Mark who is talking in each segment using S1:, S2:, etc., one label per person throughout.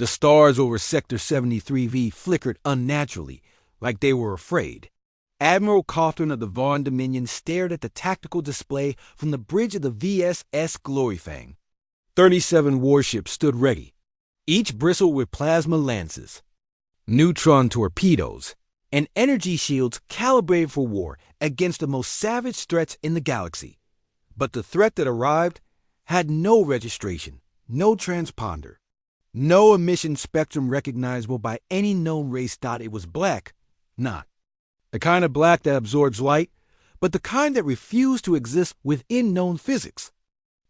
S1: The stars over Sector 73V flickered unnaturally, like they were afraid. Admiral Cawthon of the Vaughn Dominion stared at the tactical display from the bridge of the VSS Gloryfang. 37 warships stood ready, each bristled with plasma lances, neutron torpedoes, and energy shields calibrated for war against the most savage threats in the galaxy. But the threat that arrived had no registration, no transponder, no emission spectrum recognizable by any known race. It was black, not the kind of black that absorbs light, but the kind that refused to exist within known physics.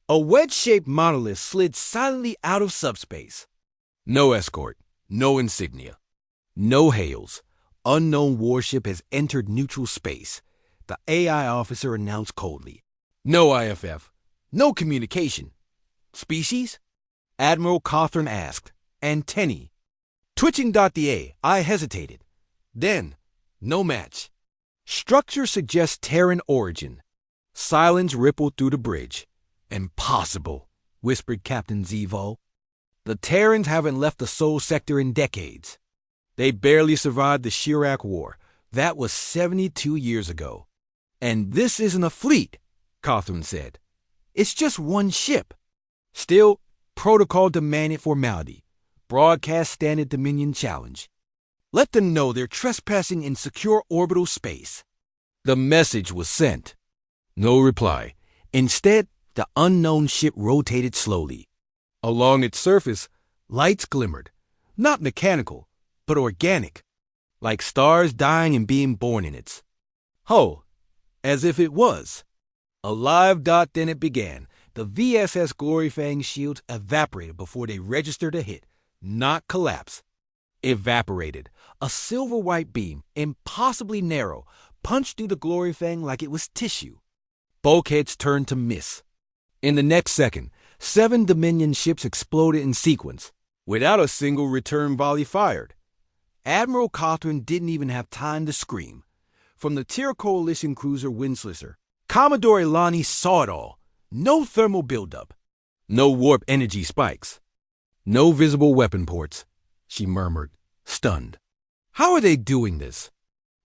S1: A wedge-shaped monolith slid silently out of subspace. No escort, no insignia, no hails. Unknown warship has entered neutral space, the AI officer announced coldly. No IFF, no communication. Species? Admiral Cawthon asked. Antennae. Twitching. I hesitated. Then, no match. Structure suggests Terran origin. Silence rippled through the bridge. Impossible, whispered Captain Zevo. The Terrans haven't left the Sol Sector in decades. They barely survived the Chirac War. That was 72 years ago. And this isn't a fleet, Cawthon said. It's just one ship. Still, protocol demanded formality. Broadcast Standard Dominion challenge. Let them know they're trespassing in secure orbital space. The message was sent. No reply. Instead, the unknown ship rotated slowly. Along its surface, lights glimmered. Not mechanical, but organic. Like stars dying and being born in its hull. As if it was. Alive. Then it began. The VSS Gloryfang shields evaporated before they registered a hit, not collapse. Evaporated. A silver-white beam, impossibly narrow, punched through the Gloryfang like it was tissue. Bulkheads turned to mist. In the next second, 7 Dominion ships exploded in sequence, without a single return volley fired. Admiral Cawthon didn't even have time to scream. From the Tier Coalition cruiser Windslisser, Commodore Ilani saw it all. No thermal buildup. No warp energy spikes. No visible weapon ports, she murmured, stunned. How are they doing this?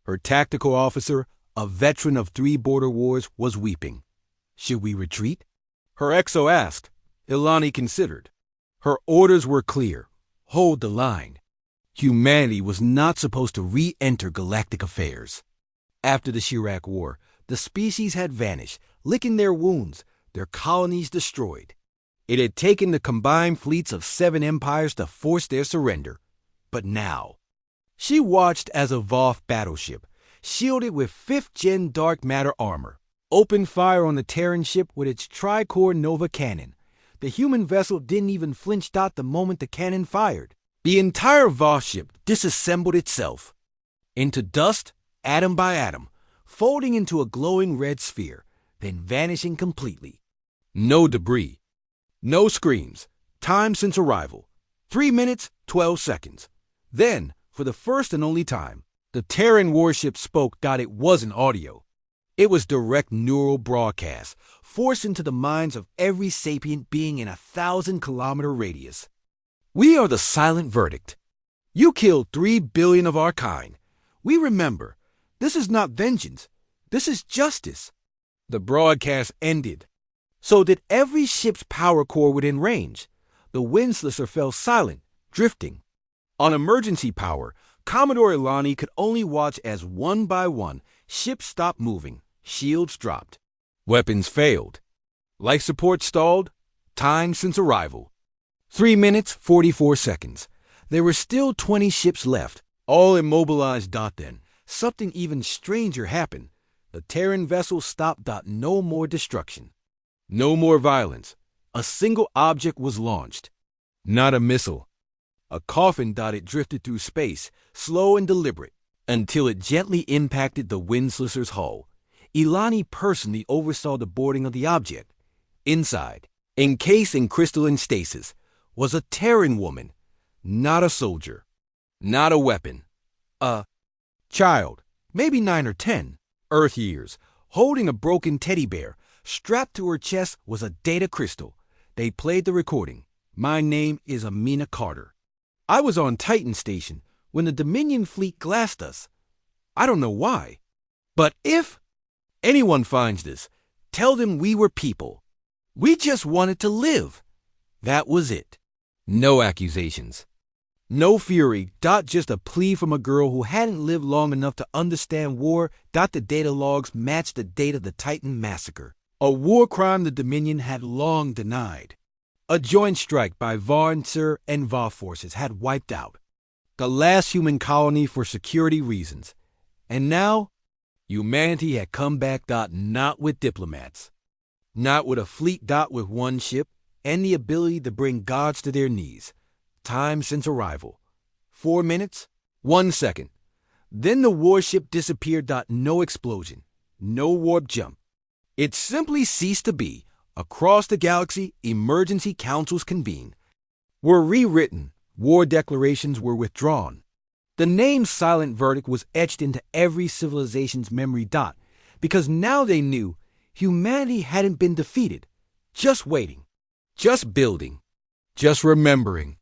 S1: Her tactical officer, a veteran of 3 border wars, was weeping. Should we retreat? Her XO asked. Ilani considered. Her orders were clear. Hold the line. Humanity was not supposed to re-enter galactic affairs. After the Chirac War, the species had vanished, licking their wounds, their colonies destroyed. It had taken the combined fleets of 7 empires to force their surrender. But now, she watched as a Voth battleship, shielded with 5th-gen dark matter armor, opened fire on the Terran ship with its tri-core Nova cannon. The human vessel didn't even flinch. The moment the cannon fired, the entire Voth ship disassembled itself into dust, atom by atom, folding into a glowing red sphere, then vanishing completely. No debris. No screams. Time since arrival. 3 minutes, 12 seconds. Then, for the first and only time, the Terran warship spoke. It wasn't audio. It was direct neural broadcast, forced into the minds of every sapient being in a 1,000-kilometer radius. We are the silent verdict. You killed 3 billion of our kind. We remember. This is not vengeance. This is justice. The broadcast ended. So did every ship's power core within range. The Windslisser fell silent, drifting. On emergency power, Commodore Ilani could only watch as one by one ships stopped moving, shields dropped. Weapons failed. Life support stalled. Time since arrival. 3 minutes, 44 seconds. There were still 20 ships left, all immobilized. Then, something even stranger happened. The Terran vessel stopped. No more destruction. No more violence. A single object was launched. Not a missile. A coffin. It drifted through space, slow and deliberate, until it gently impacted the Windslisser's hull. Ilani personally oversaw the boarding of the object. Inside, encased in crystalline stasis, was a Terran woman, not a soldier, not a weapon. A child, maybe 9 or 10, Earth years, holding a broken teddy bear. Strapped to her chest was a data crystal. They played the recording. My name is Amina Carter. I was on Titan Station when the Dominion fleet glassed us. I don't know why. But if anyone finds this, tell them we were people. We just wanted to live. That was it. No accusations. No fury. Just a plea from a girl who hadn't lived long enough to understand war. The data logs matched the date of the Titan massacre. A war crime the Dominion had long denied. A joint strike by Varn and Va forces had wiped out the last human colony for security reasons. And now, humanity had come back. Not with diplomats. Not with a fleet. With one ship and the ability to bring gods to their knees. Time since arrival. 4 minutes, 1 second. Then the warship disappeared. No explosion. No warp jump. It simply ceased to be. Across the galaxy, emergency councils convened. Were rewritten. War declarations were withdrawn. The name Silent Verdict was etched into every civilization's memory. Because now they knew humanity hadn't been defeated. Just waiting. Just building. Just remembering.